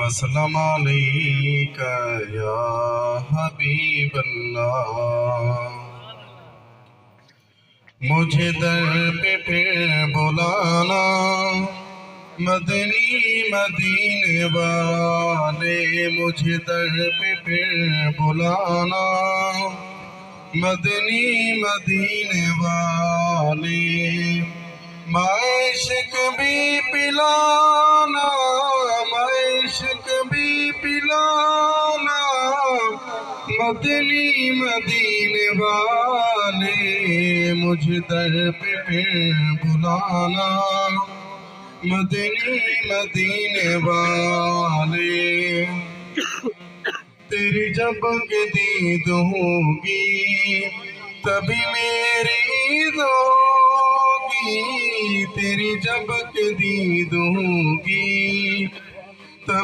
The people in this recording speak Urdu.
وسلم علیک یا حبیب اللہ۔ مجھے در پہ پھر بلانا مدنی مدینے والے، مجھے در پہ پھر بلانا مدنی مدینے والے، معشق بھی پلانا، معشق بھی پلانا مدنی مدینے والے، مجھے در پہ پھر بلانا مدنی مدینے والے۔ تیری جب دید ہوگی تبھی میری عید ہوگی، تیری جب دید ہوگی